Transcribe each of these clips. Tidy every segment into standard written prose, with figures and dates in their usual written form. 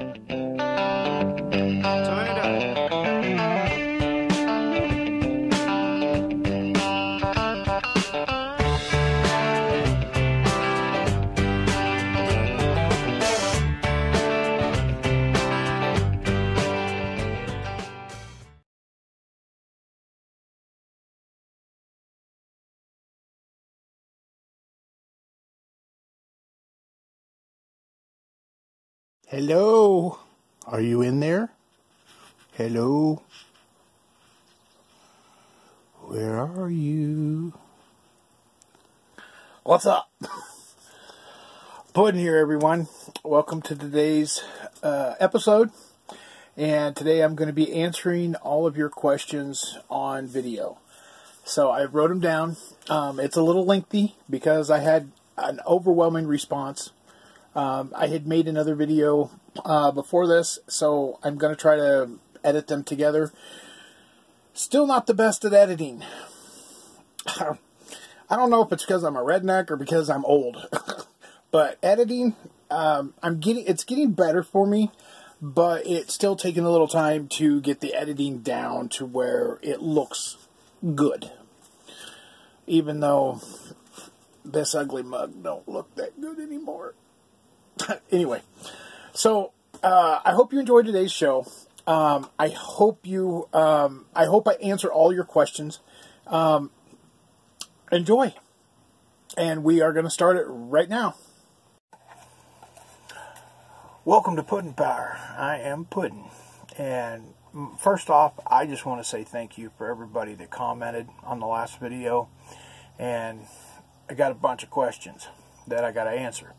Turn it up. Hello? Are you in there? Hello? Where are you? What's up? Puddin here, everyone. Welcome to today's episode. And today I'm going to be answering all of your questions on video. So I wrote them down. It's a little lengthy because I had an overwhelming response. I had made another video before this, so I'm going to try to edit them together. Still not the best at editing. I don't know if it's because I'm a redneck or because I'm old. But editing, it's getting better for me, but it's still taking a little time to get the editing down to where it looks good. Even though this ugly mug don't look that good anymore. Anyway, so I hope you enjoyed today's show. I hope I answer all your questions. Enjoy, and we are going to start it right now. Welcome to Puddin Power. I am Puddin, and first off, I just want to say thank you for everybody that commented on the last video, and I got a bunch of questions that I got to answer.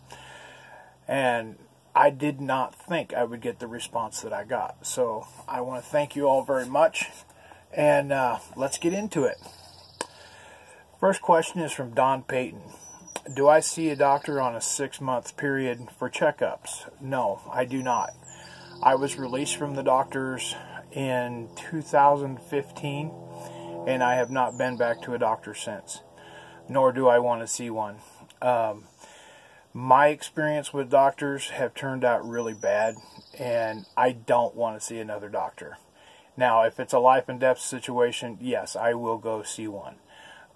And I did not think I would get the response that I got. So I want to thank you all very much. And let's get into it. First question is from Don Payton. Do I see a doctor on a 6-month period for checkups? No, I do not. I was released from the doctors in 2015. And I have not been back to a doctor since. Nor do I want to see one. My experience with doctors have turned out really bad, and I don't want to see another doctor. Now, if it's a life and death situation, yes, I will go see one.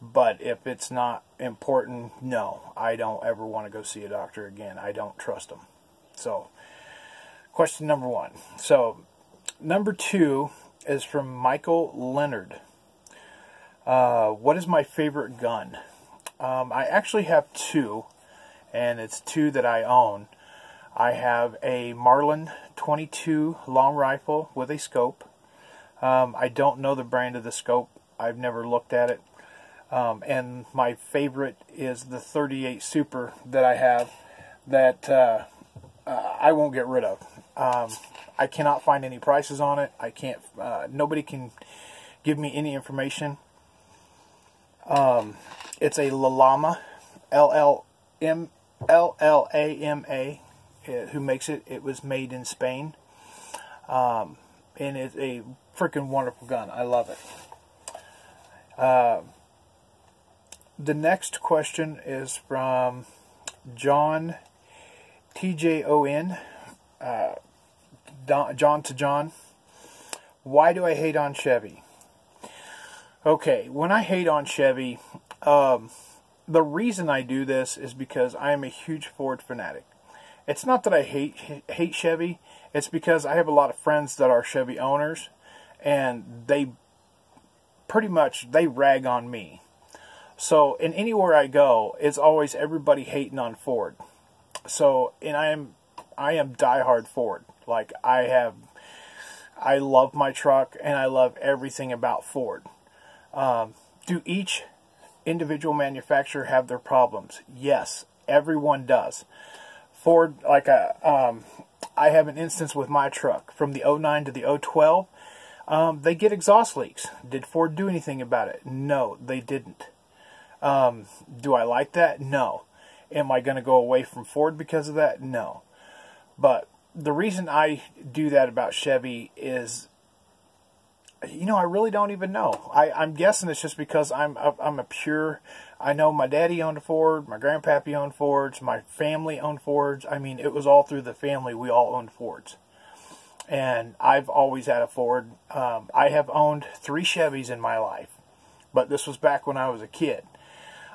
But if it's not important, no, I don't ever want to go see a doctor again. I don't trust them. So, question number 1. So, number 2 is from Michael Leonard. What is my favorite gun? I actually have 2. And it's 2 that I own. I have a Marlin 22 long rifle with a scope. I don't know the brand of the scope. I've never looked at it. And my favorite is the 38 Super that I have that I won't get rid of. I cannot find any prices on it. I can't. Nobody can give me any information. It's a Llama, LLAMA, who makes it. It was made in Spain. And it's a freaking wonderful gun. I love it. The next question is from John TJON. John to John. Why do I hate on Chevy? Okay, when I hate on Chevy, the reason I do this is because I am a huge Ford fanatic. It's not that I hate Chevy. It's because I have a lot of friends that are Chevy owners, and they pretty much rag on me. So, in anywhere I go, it's always everybody hating on Ford. So, and I am diehard Ford. Like I love my truck, and I love everything about Ford. Do each individual manufacturer have their problems? Yes, everyone does. Ford, like I have an instance with my truck from the 09 to the 012. They get exhaust leaks. Did Ford do anything about it? No, they didn't. Do I like that? No. Am I going to go away from Ford because of that? No. But the reason I do that about Chevy is, I really don't even know. I'm guessing it's just because I'm a pure. I know my daddy owned a Ford, my grandpappy owned Fords, my family owned Fords. I mean, it was all through the family. We all owned Fords. And I've always had a Ford. I have owned 3 Chevys in my life, but this was back when I was a kid.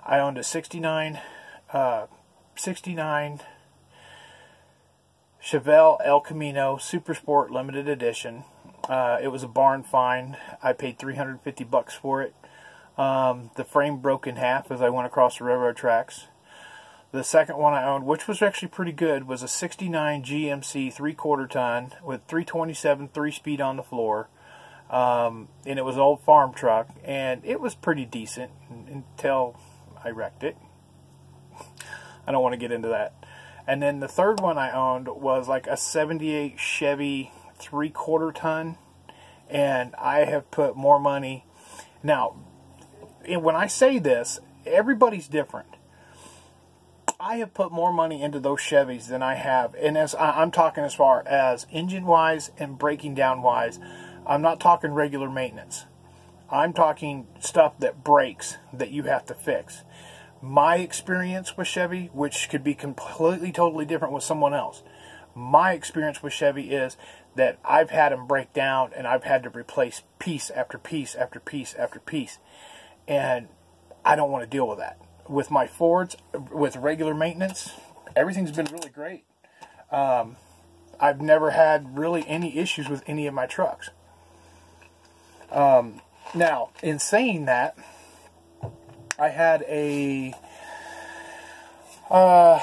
I owned a 69 Chevelle El Camino Super Sport Limited Edition. It was a barn find. I paid $350 for it. The frame broke in half as I went across the railroad tracks. The second one I owned, which was actually pretty good, was a 69 GMC 3/4 ton with 327 3-speed on the floor. And it was an old farm truck, and it was pretty decent until I wrecked it. I don't want to get into that. And then the third one I owned was like a 78 Chevy 3/4 ton, and I have put more money. Now, when I say this, everybody's different. I have put more money into those Chevys than I have, and as I'm talking as far as engine-wise and breaking down-wise, I'm not talking regular maintenance. I'm talking stuff that breaks that you have to fix. My experience with Chevy, which could be completely, totally different with someone else, my experience with Chevy is that I've had them break down, and I've had to replace piece after piece after piece after piece, and I don't want to deal with that. With my Fords, with regular maintenance, everything's been really great. I've never had really any issues with any of my trucks. Now, in saying that, I had a, I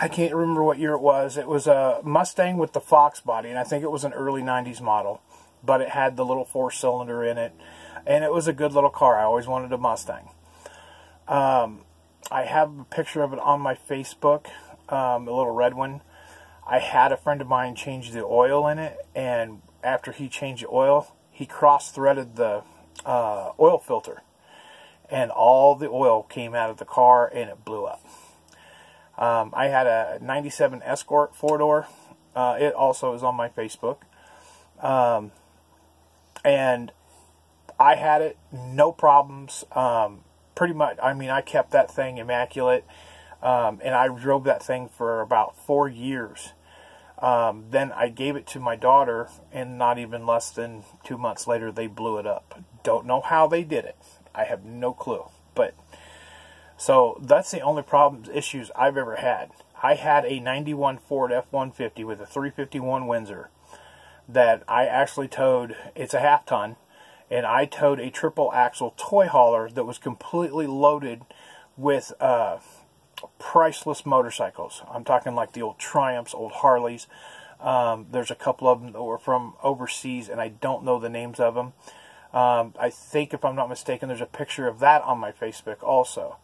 can't remember what year it was. It was a Mustang with the Fox body, and I think it was an early 90s model, but it had the little 4-cylinder in it, and it was a good little car. I always wanted a Mustang. I have a picture of it on my Facebook, a little red one. I had a friend of mine change the oil in it, and after he changed the oil, he cross-threaded the oil filter, and all the oil came out of the car, and it blew up. I had a 97 Escort 4-door. It also is on my Facebook. And I had it, no problems. Pretty much, I mean, I kept that thing immaculate, and I drove that thing for about 4 years. Then I gave it to my daughter, and not even less than 2 months later, they blew it up. Don't know how they did it. I have no clue. But so that's the only issues I've ever had. I had a 91 Ford F-150 with a 351 Windsor that I actually towed. It's a half-ton. And I towed a triple axle toy hauler that was completely loaded with priceless motorcycles. I'm talking like the old Triumphs, old Harleys. There's a couple of them that were from overseas, and I don't know the names of them. I think, if I'm not mistaken, there's a picture of that on my Facebook also.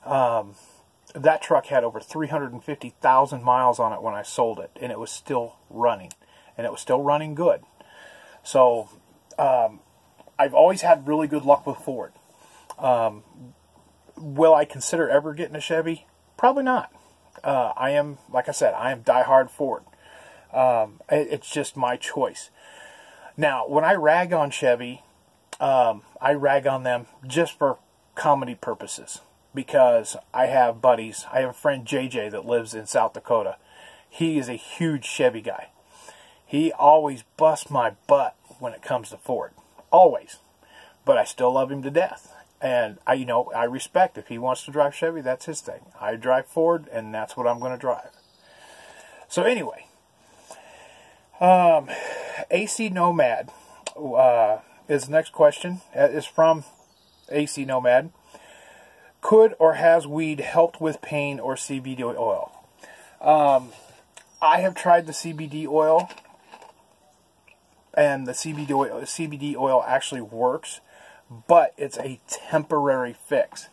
That truck had over 350,000 miles on it when I sold it, and it was still running. And it was still running good. So, I've always had really good luck with Ford. Will I consider ever getting a Chevy? Probably not. I am, like I said, I am diehard Ford. It's just my choice. Now, when I rag on Chevy, I rag on them just for comedy purposes. Because I have buddies. I have a friend, JJ, that lives in South Dakota. He is a huge Chevy guy. He always busts my butt when it comes to Ford. Always. But I still love him to death. And I respect, if he wants to drive Chevy, that's his thing. I drive Ford, and that's what I'm going to drive. So anyway, AC Nomad is the next question. Is from AC Nomad. Could or has weed helped with pain or CBD oil? I have tried the CBD oil. And the CBD oil actually works, but it's a temporary fix.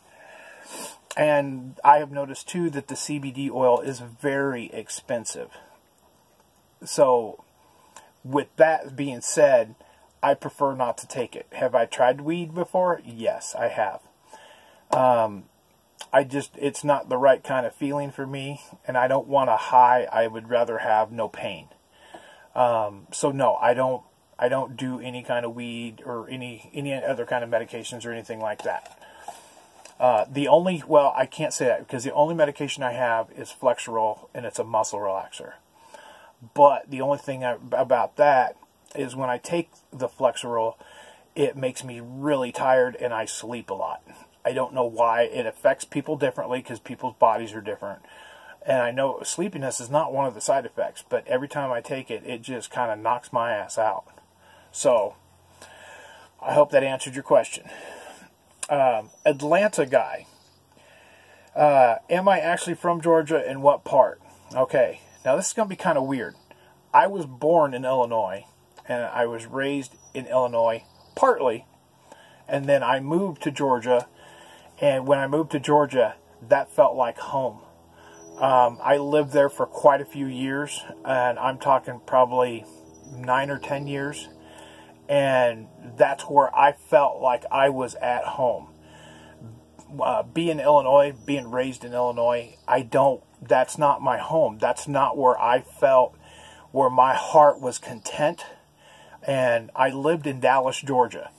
And I have noticed too that the CBD oil is very expensive. So, with that being said, I prefer not to take it. Have I tried weed before? Yes, I have. It's not the right kind of feeling for me, and I don't want a high. I would rather have no pain. So no, I don't do any kind of weed or any other kind of medications or anything like that. I can't say that, because the only medication I have is Flexeril, and it's a muscle relaxer. But the only thing about that is when I take the Flexeril, it makes me really tired and I sleep a lot. I don't know why. It affects people differently because people's bodies are different. And I know sleepiness is not one of the side effects, but every time I take it, it just kind of knocks my ass out. So, I hope that answered your question. Atlanta guy. Am I actually from Georgia, and what part? Okay, now this is going to be kind of weird. I was born in Illinois, and I was raised in Illinois, partly, and then I moved to Georgia, and when I moved to Georgia, that felt like home. I lived there for quite a few years, and I'm talking probably 9 or 10 years, and that's where I felt like I was at home. Being Illinois, being raised in Illinois, that's not my home. That's not where I felt, where my heart was content. And I lived in Dallas, Georgia.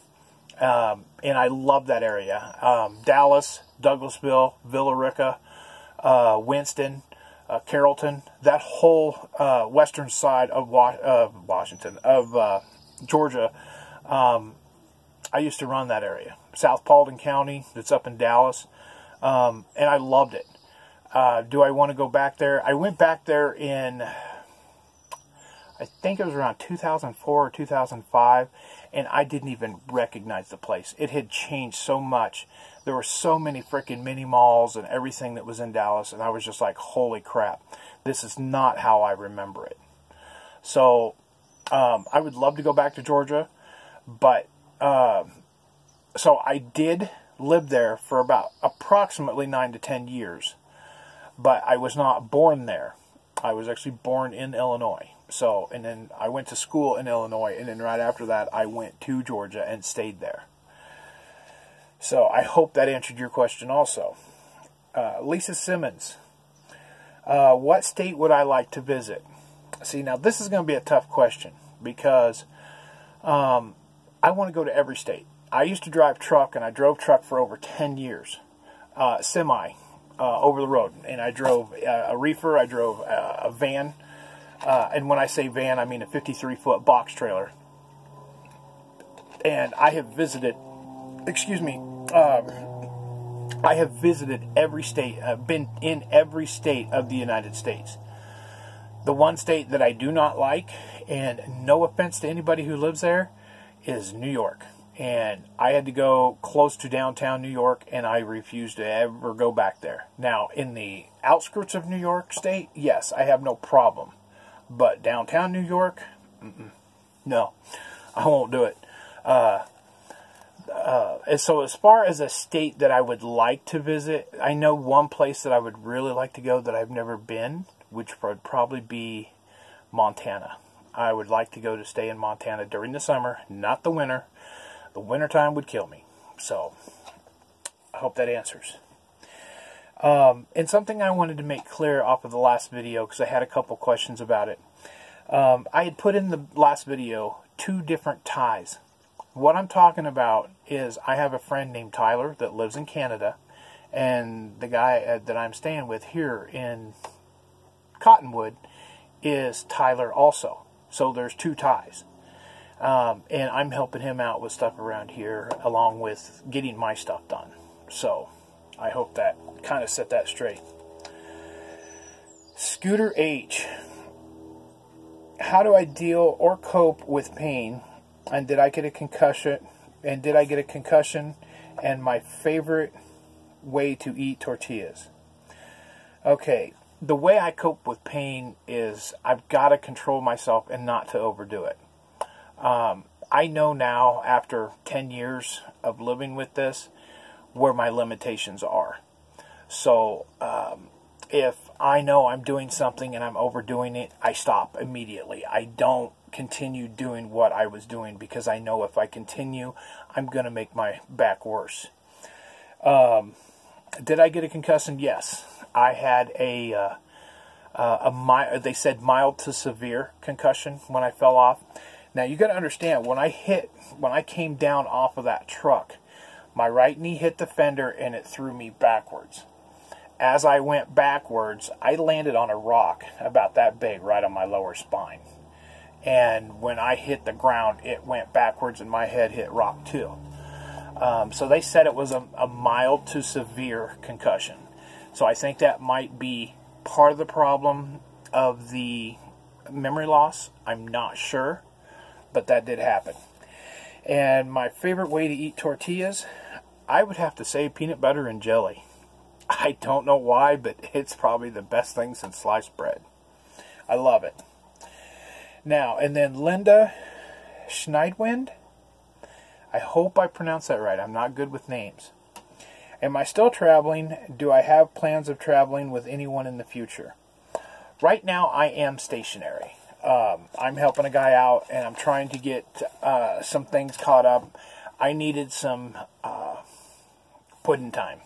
And I love that area. Dallas, Douglasville, Villa Rica, Winston, Carrollton, that whole western side of Georgia. I used to run that area. South Paulding County, that's up in Dallas. And I loved it. Do I want to go back there? I went back there in, I think it was around 2004 or 2005, and I didn't even recognize the place. It had changed so much. There were so many freaking mini malls and everything that was in Dallas, and I was just like, holy crap, this is not how I remember it. So, I would love to go back to Georgia, but, so I did live there for about approximately 9 to 10 years, but I was not born there. I was actually born in Illinois. So, and then I went to school in Illinois, and then right after that, I went to Georgia and stayed there. So, I hope that answered your question also. Lisa Simmons, what state would I like to visit? See, now this is going to be a tough question, because I want to go to every state. I used to drive truck, and I drove truck for over 10 years. Semi, over the road. And I drove a reefer, I drove a van. And when I say van, I mean a 53-foot box trailer. And I have visited, I have visited every state, been in every state of the United States. The one state that I do not like, and no offense to anybody who lives there, is New York. And I had to go close to downtown New York, and I refused to ever go back there. Now, in the outskirts of New York State, yes, I have no problem. But downtown New York, no, I won't do it. And so as far as a state that I would like to visit, I know one place that I would really like to go that I've never been, which would probably be Montana. I would like to go to stay in Montana during the summer, not the winter. The wintertime would kill me. So, I hope that answers. And something I wanted to make clear off of the last video, because I had a couple questions about it. I had put in the last video 2 different ties. What I'm talking about is I have a friend named Tyler that lives in Canada, and the guy that I'm staying with here in Cottonwood is Tyler also. So there's 2 ties. And I'm helping him out with stuff around here, along with getting my stuff done. So, I hope that kind of set that straight. Scooter H. How do I deal or cope with pain? And did I get a concussion? And my favorite way to eat tortillas. Okay, the way I cope with pain is I've got to control myself and not to overdo it. I know now, after 10 years of living with this, where my limitations are. So, if I know I'm doing something and I'm overdoing it, I stop immediately. I don't continue doing what I was doing, because I know if I continue, I'm going to make my back worse. Did I get a concussion? Yes. I had they said mild to severe concussion when I fell off. Now, you got to understand, when I came down off of that truck, my right knee hit the fender and it threw me backwards. as I went backwards, I landed on a rock about that big right on my lower spine. And when I hit the ground, it went backwards and my head hit rock too. So they said it was a mild to severe concussion. So I think that might be part of the problem of the memory loss. I'm not sure, but that did happen. And my favorite way to eat tortillas, I would have to say peanut butter and jelly. I don't know why, but it's probably the best thing since sliced bread. I love it. Now, and then Linda Schneidwind. I hope I pronounced that right. I'm not good with names. Am I still traveling? Do I have plans of traveling with anyone in the future? Right now, I am stationary. I'm helping a guy out, and I'm trying to get some things caught up. I needed some pudding time,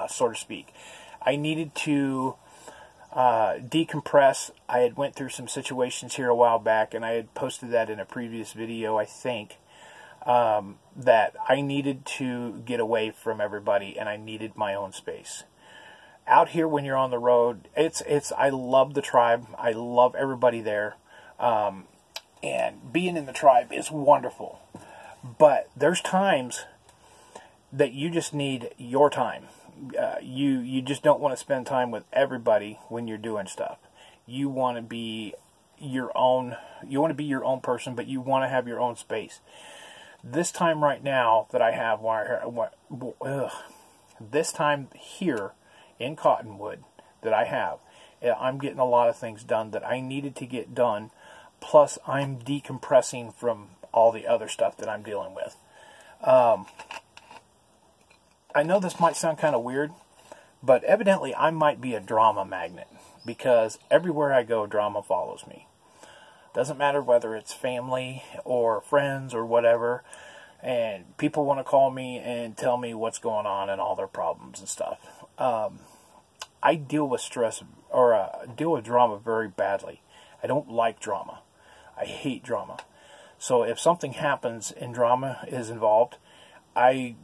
so to speak. I needed to decompress. I had went through some situations here a while back, and I had posted that in a previous video, I think, that I needed to get away from everybody, and I needed my own space. Out here, when you're on the road, I love the tribe. I love everybody there. And being in the tribe is wonderful. But there's times that you just need your time. You just don't want to spend time with everybody when you're doing stuff. You want to be your own. You want to be your own person, but you want to have your own space. This time right now that I have, this time here in Cottonwood that I have, I'm getting a lot of things done that I needed to get done. Plus, I'm decompressing from all the other stuff that I'm dealing with. I know this might sound kind of weird, but evidently I might be a drama magnet, because everywhere I go, drama follows me. Doesn't matter whether it's family or friends or whatever, and people want to call me and tell me what's going on and all their problems and stuff. I deal with stress, or deal with drama very badly. I don't like drama. I hate drama. So if something happens and drama is involved, I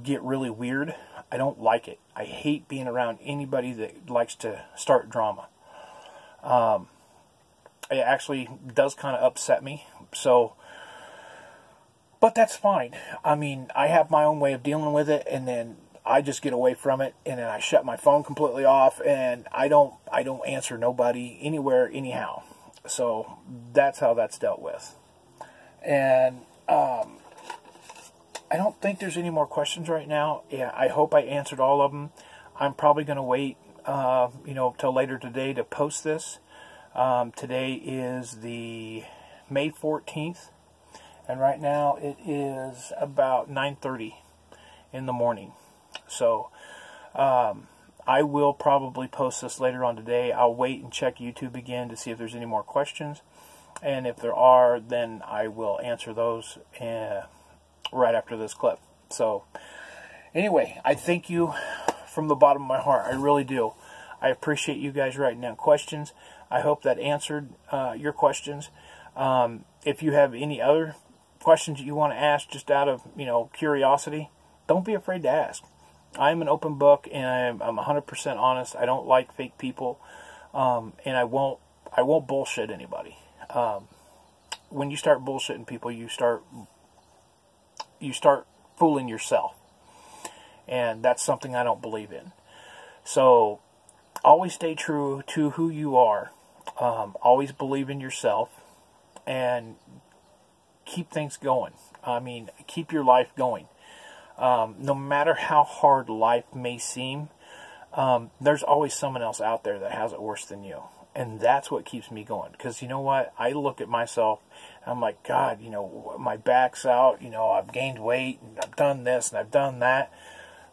get really weird. I don't like it. I hate being around anybody that likes to start drama. It actually does kind of upset me. So, but that's fine. I mean, I have my own way of dealing with it, and then I just get away from it, and then I shut my phone completely off, and I don't answer nobody anywhere anyhow. So that's how that's dealt with. And I don't think there's any more questions right now. Yeah, I hope I answered all of them. I'm probably going to wait, till later today to post this. Today is the May 14th, and right now it is about 9:30 in the morning. So I will probably post this later on today. I'll wait and check YouTube again to see if there's any more questions. And if there are, then I will answer those right after this clip. So anyway, I thank you from the bottom of my heart. I really do. I appreciate you guys writing down questions. I hope that answered your questions. If you have any other questions that you want to ask just out of curiosity, don't be afraid to ask. I'm an open book, and I'm 100% honest. I don't like fake people, and I won't bullshit anybody. When you start bullshitting people, you start fooling yourself, and that's something I don't believe in. So always stay true to who you are. Always believe in yourself, and keep things going. I mean, keep your life going. No matter how hard life may seem, there's always someone else out there that has it worse than you. And that's what keeps me going. Because you know what? I look at myself, and I'm like, God, my back's out. I've gained weight, and I've done this, and I've done that.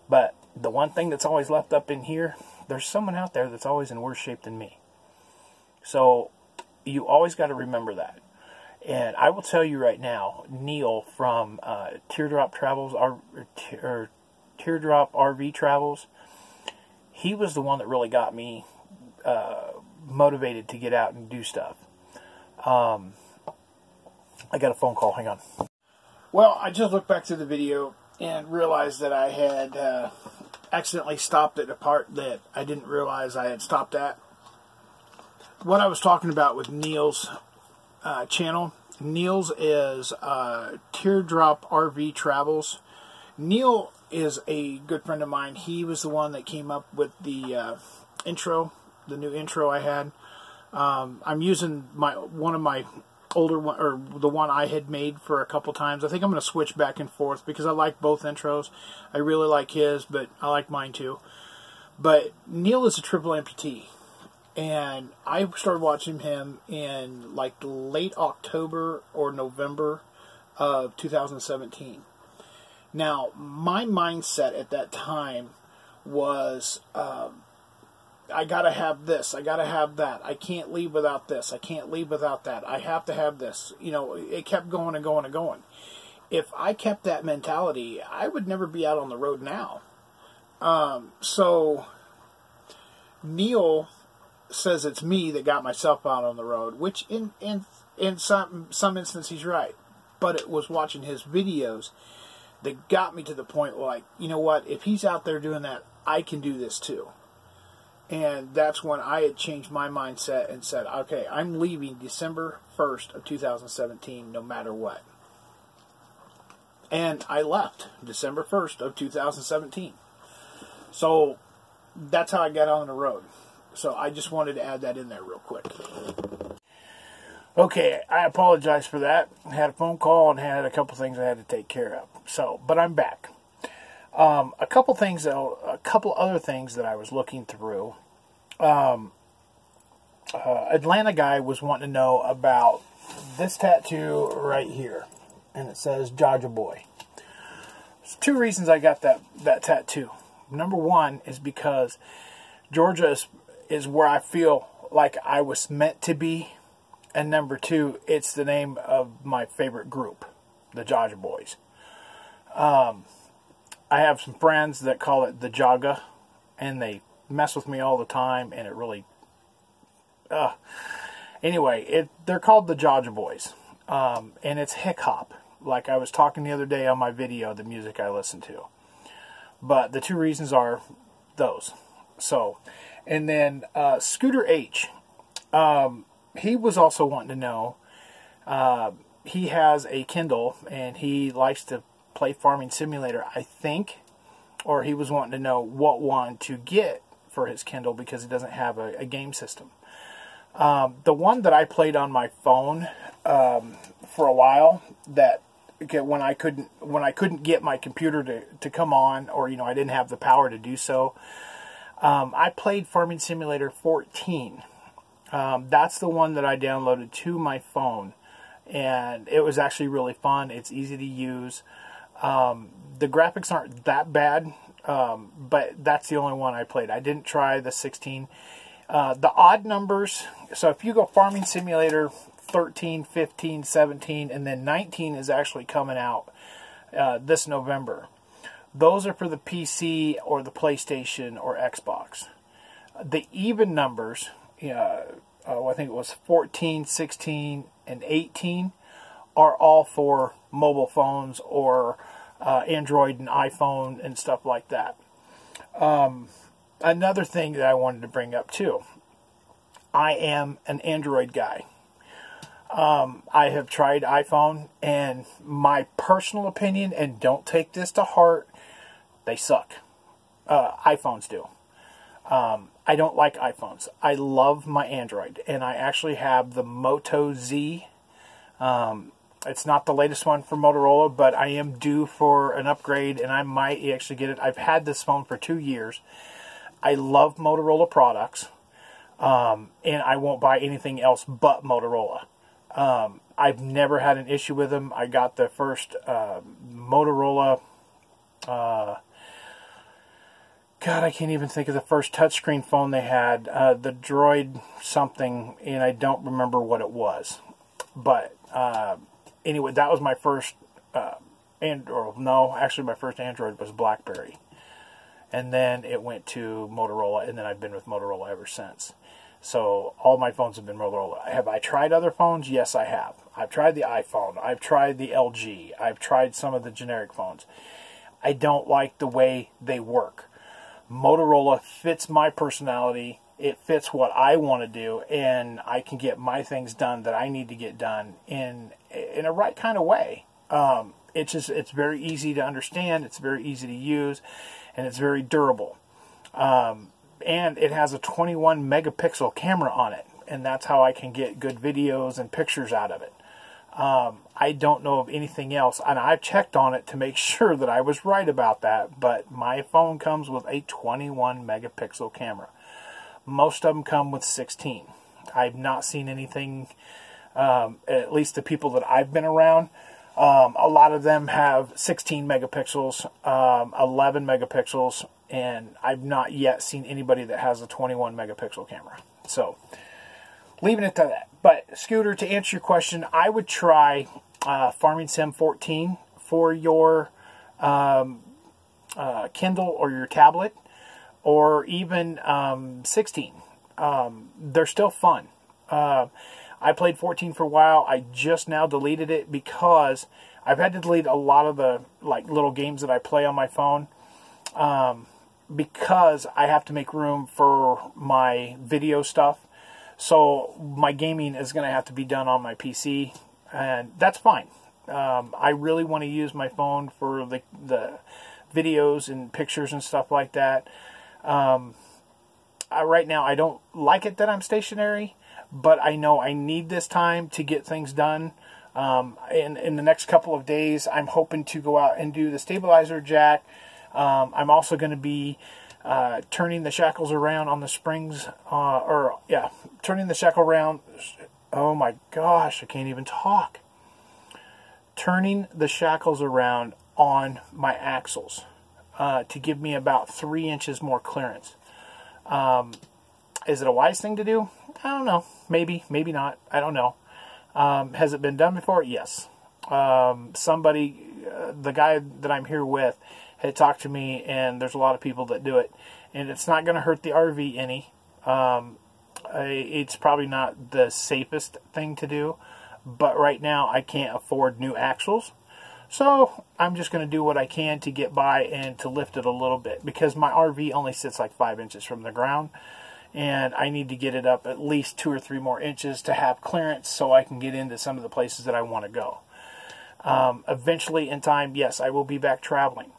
But the one thing that's always left up in here, there's someone out there that's always in worse shape than me. So you always got to remember that. And I will tell you right now, Neil from Teardrop Travels, or Teardrop RV Travels, he was the one that really got me motivated to get out and do stuff. I got a phone call. Hang on. Well, I just looked back to the video and realized that I had accidentally stopped at a part that I didn't realize I had stopped at. What I was talking about with Neil's channel. Neil's is Teardrop RV Travels. Neil is a good friend of mine. He was the one that came up with the intro, the new intro I had. I'm using one of my older one, or the one I had made for a couple times. I think I'm going to switch back and forth because I like both intros. I really like his, but I like mine too. But Neil is a triple amputee, and I started watching him in like late October or November of 2017. Now, my mindset at that time was, I gotta have this, I gotta have that, I can't leave without this, I can't leave without that, I have to have this. You know, it kept going and going and going. If I kept that mentality, I would never be out on the road now. So, Neil says it's me that got myself out on the road, which in some instances he's right. But it was watching his videos that got me to the point like, you know what, if he's out there doing that, I can do this too. And that's when I had changed my mindset and said, okay, I'm leaving December 1st of 2017 no matter what. And I left December 1st of 2017. So that's how I got on the road. So I just wanted to add that in there real quick. Okay, I apologize for that. I had a phone call and had a couple things I had to take care of. So, but I'm back. A couple other things that I was looking through. Atlanta guy was wanting to know about this tattoo right here, and it says Jaja Boy. There's two reasons I got that tattoo. Number one is because Georgia is where I feel like I was meant to be. And number two, it's the name of my favorite group, the Jaja Boys. I have some friends that call it the Jaga, and they mess with me all the time, and it really... Anyway, they're called the Jaja Boys, and it's hip hop, like I was talking the other day on my video, the music I listen to. But the two reasons are those. So, and then Scooter H, he was also wanting to know, he has a Kindle, and he likes to play Farming Simulator, I think, or he was wanting to know what one to get for his Kindle because he doesn't have a game system. The one that I played on my phone for a while, that when I couldn't get my computer to come on, or I didn't have the power to do so, I played Farming Simulator 14. That's the one that I downloaded to my phone, and it was actually really fun. It's easy to use. The graphics aren't that bad, but that's the only one I played. I didn't try the 16. The odd numbers, so if you go Farming Simulator 13, 15, 17, and then 19 is actually coming out this November. Those are for the PC or the PlayStation or Xbox. The even numbers, I think it was 14, 16, and 18, are all for mobile phones or Android and iPhone and stuff like that. Another thing that I wanted to bring up too, I am an Android guy. I have tried iPhone, and my personal opinion, and don't take this to heart, they suck. iPhones do. I don't like iPhones. I love my Android, and I actually have the Moto Z. It's not the latest one from Motorola, but I am due for an upgrade, and I might actually get it. I've had this phone for 2 years. I love Motorola products, and I won't buy anything else but Motorola. I've never had an issue with them. I got the first Motorola... God, I can't even think of the first touchscreen phone they had. The Droid something, and I don't remember what it was. But anyway, that was my first actually my first Android was BlackBerry. And then it went to Motorola, and then I've been with Motorola ever since. So all my phones have been Motorola. Have I tried other phones? Yes, I have. I've tried the iPhone. I've tried the LG. I've tried some of the generic phones. I don't like the way they work. Motorola fits my personality. It fits what I want to do, and I can get my things done that I need to get done in a right kind of way. It's very easy to understand. It's very easy to use, and it's very durable. And it has a 21 megapixel camera on it, and that's how I can get good videos and pictures out of it. I don't know of anything else, and I've checked on it to make sure that I was right about that, but my phone comes with a 21 megapixel camera. Most of them come with 16. I've not seen anything, at least the people that I've been around, a lot of them have 16 megapixels, 11 megapixels, and I've not yet seen anybody that has a 21 megapixel camera. So, leaving it to that. But, Scooter, to answer your question, I would try Farming Sim 14 for your Kindle or your tablet, or even 16. They're still fun. I played 14 for a while. I just now deleted it because I've had to delete a lot of the little games that I play on my phone, because I have to make room for my video stuff. So my gaming is going to have to be done on my PC, and that's fine. I really want to use my phone for the videos and pictures and stuff like that. Right now, I don't like it that I'm stationary, but I know I need this time to get things done. In the next couple of days, I'm hoping to go out and do the stabilizer jack. I'm also going to be turning the shackles around on the springs, turning the shackle around. Oh my gosh, I can't even talk. Turning the shackles around on my axles to give me about 3 inches more clearance. Is it a wise thing to do? I don't know. Maybe, maybe not. I don't know. Has it been done before? Yes. Somebody, the guy that I'm here with, had talked to me, and there's a lot of people that do it, and it's not going to hurt the RV any. It's probably not the safest thing to do, but right now I can't afford new axles, so I'm just going to do what I can to get by and to lift it a little bit, because my RV only sits like 5 inches from the ground, and I need to get it up at least 2 or 3 more inches to have clearance so I can get into some of the places that I want to go. Eventually in time, yes, I will be back traveling.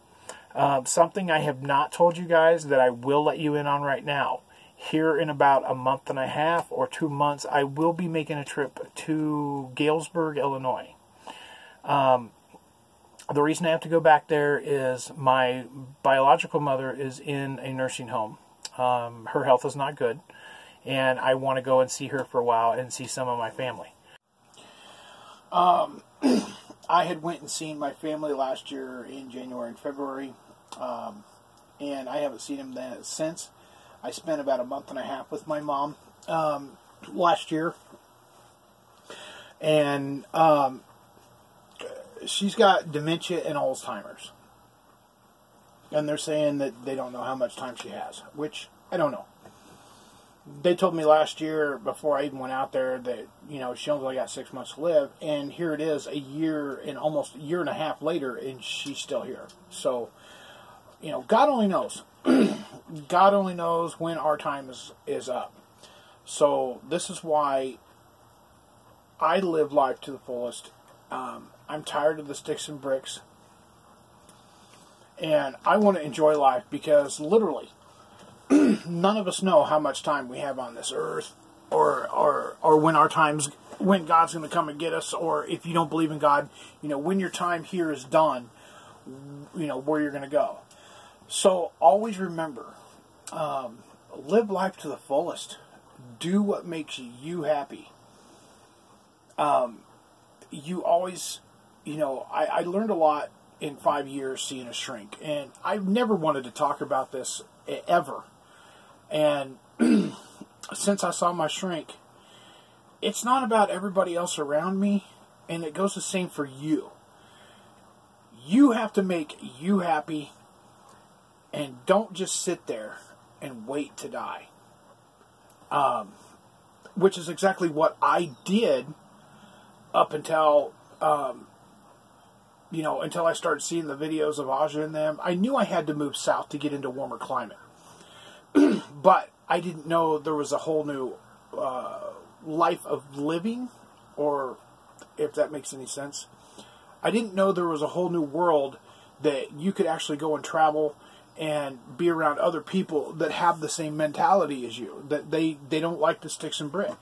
Something I have not told you guys that I will let you in on right now. Here in about a month and a half or 2 months, I will be making a trip to Galesburg, Illinois. The reason I have to go back there is my biological mother is in a nursing home. Her health is not good, and I want to go and see her for a while and see some of my family. I had went and seen my family last year in January and February, and I haven't seen them since. I spent about a month and a half with my mom last year, and she's got dementia and Alzheimer's, and they're saying that they don't know how much time she has, which I don't know. They told me last year, before I even went out there, that, she only got 6 months to live, and here it is, a year and almost a year and a half later, and she's still here. So, God only knows. God only knows when our time is up. So, this is why I live life to the fullest. I'm tired of the sticks and bricks, and I want to enjoy life, because literally, none of us know how much time we have on this earth, or when God's going to come and get us, or if you don't believe in God, when your time here is done, where you're going to go. So always remember, live life to the fullest. Do what makes you happy. You always, I learned a lot in 5 years seeing a shrink, and I've never wanted to talk about this ever. And since I saw my shrink, it's not about everybody else around me, and it goes the same for you. You have to make you happy, and don't just sit there and wait to die. Which is exactly what I did up until, until I started seeing the videos of Aja and them. I knew I had to move south to get into warmer climate. But I didn't know there was a whole new life of living, or if that makes any sense. I didn't know there was a whole new world that you could actually go and travel and be around other people that have the same mentality as you, that they don't like the sticks and brick.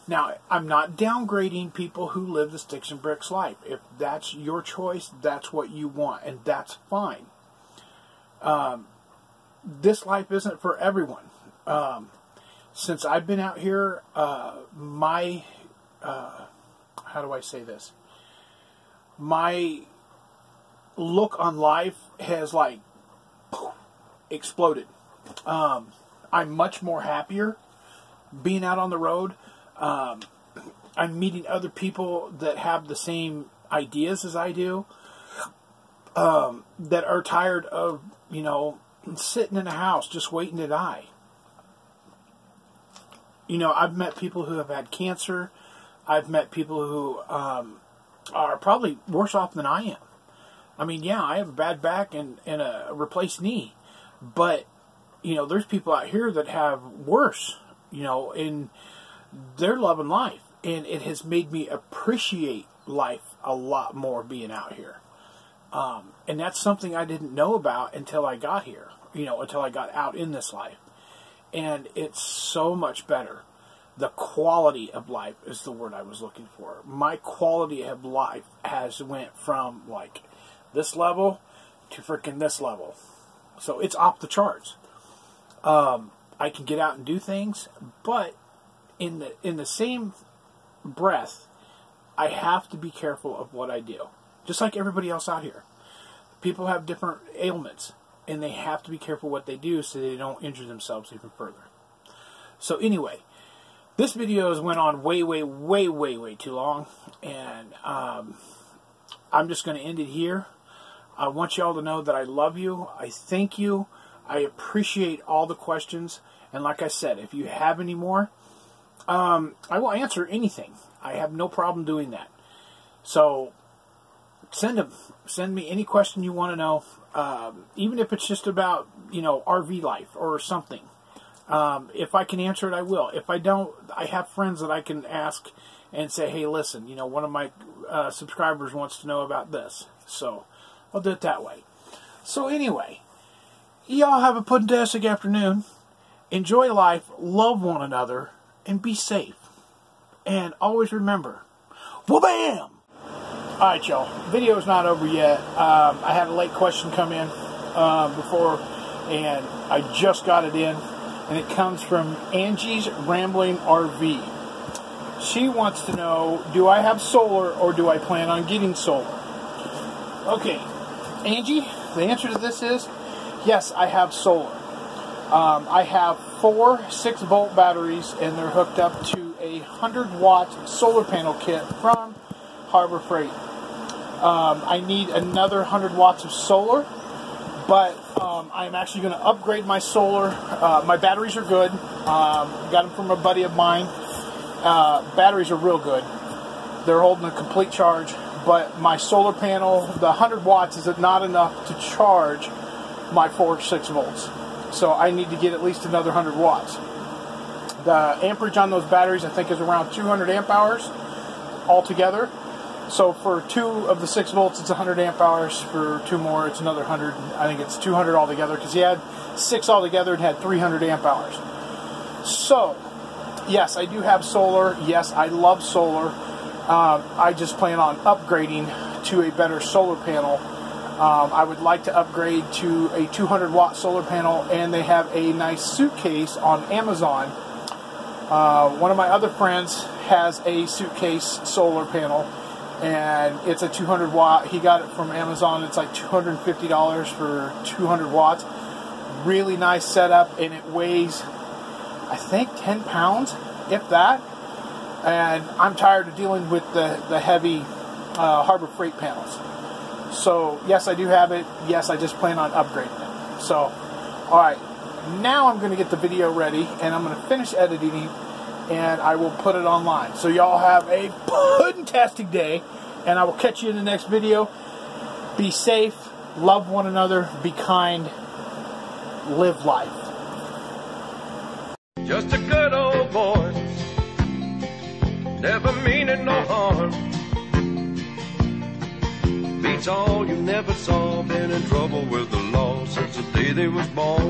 Now, I'm not downgrading people who live the sticks and bricks life. If that's your choice, that's what you want, and that's fine. This life isn't for everyone. Since I've been out here, my, how do I say this? My look on life has, like, exploded. I'm much more happier being out on the road. I'm meeting other people that have the same ideas as I do, that are tired of, sitting in a house just waiting to die. I've met people who have had cancer. I've met people who are probably worse off than I am. I mean, yeah, I have a bad back and a replaced knee, but, there's people out here that have worse, and they're loving life, and it has made me appreciate life a lot more being out here. And that's something I didn't know about until I got here, until I got out in this life. And it's so much better. The quality of life is the word I was looking for. My quality of life has went from, like, this level to freaking this level. So it's off the charts. I can get out and do things, but in the same breath, I have to be careful of what I do. Just like everybody else out here. People have different ailments, and they have to be careful what they do so they don't injure themselves even further. So anyway, this video has went on way too long, and I'm just going to end it here. I want you all to know that I love you. I thank you. I appreciate all the questions. And like I said, if you have any more, I will answer anything. I have no problem doing that. So send them. Send me any question you want to know. Even if it's just about, RV life or something. If I can answer it, I will. If I don't, I have friends that I can ask and say, hey, listen, one of my subscribers wants to know about this. So I'll do it that way. So anyway, y'all have a fantastic afternoon. Enjoy life, love one another, and be safe. And always remember, wha-bam! Alright, y'all. Video's not over yet. I had a late question come in before, and I just got it in. And it comes from Angie's Rambling RV. She wants to know, do I have solar or do I plan on getting solar? Okay, Angie, the answer to this is, yes, I have solar. I have 4 6-volt batteries, and they're hooked up to a 100-watt solar panel kit from Harbor Freight. I need another 100 watts of solar, but I'm actually going to upgrade my solar. My batteries are good. Got them from a buddy of mine. Batteries are real good. They're holding a complete charge, but my solar panel, the 100 watts, is not enough to charge my 4 6-volts. So I need to get at least another 100 watts. The amperage on those batteries, I think, is around 200 amp hours altogether. So for 2 of the 6 volts, it's 100 amp hours. For 2 more, it's another 100. I think it's 200 altogether, because he had 6 altogether and had 300 amp hours. So, yes, I do have solar. Yes, I love solar. I just plan on upgrading to a better solar panel. I would like to upgrade to a 200-watt solar panel, and they have a nice suitcase on Amazon. One of my other friends has a suitcase solar panel, and it's a 200-watt. He got it from Amazon. It's like $250 for 200 watts. Really nice setup, and it weighs, I think, 10 pounds, if that. And I'm tired of dealing with the heavy Harbor Freight panels. So, yes, I do have it. Yes, I just plan on upgrading it. So, alright. Now I'm going to get the video ready, and I'm going to finish editing it, and I will put it online. So, y'all have a fantastic day, and I will catch you in the next video. Be safe. Love one another. Be kind. Live life. just a good old boy, never meaning no harm. Beats all you never saw, been in trouble with the law since the day they was born.